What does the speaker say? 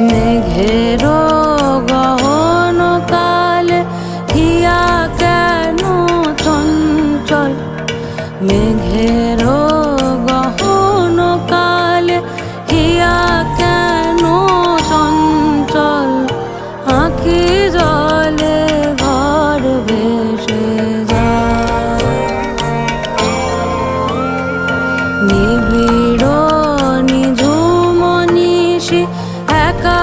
মেঘের গহন কালে হিয়া কেন চঞ্চল, মেঘের গহন কালে হিয়া কেন চঞ্চল, আঁখি জলে ঘর ভেসে যায়। নিবিড় নিঝুম নিশি একা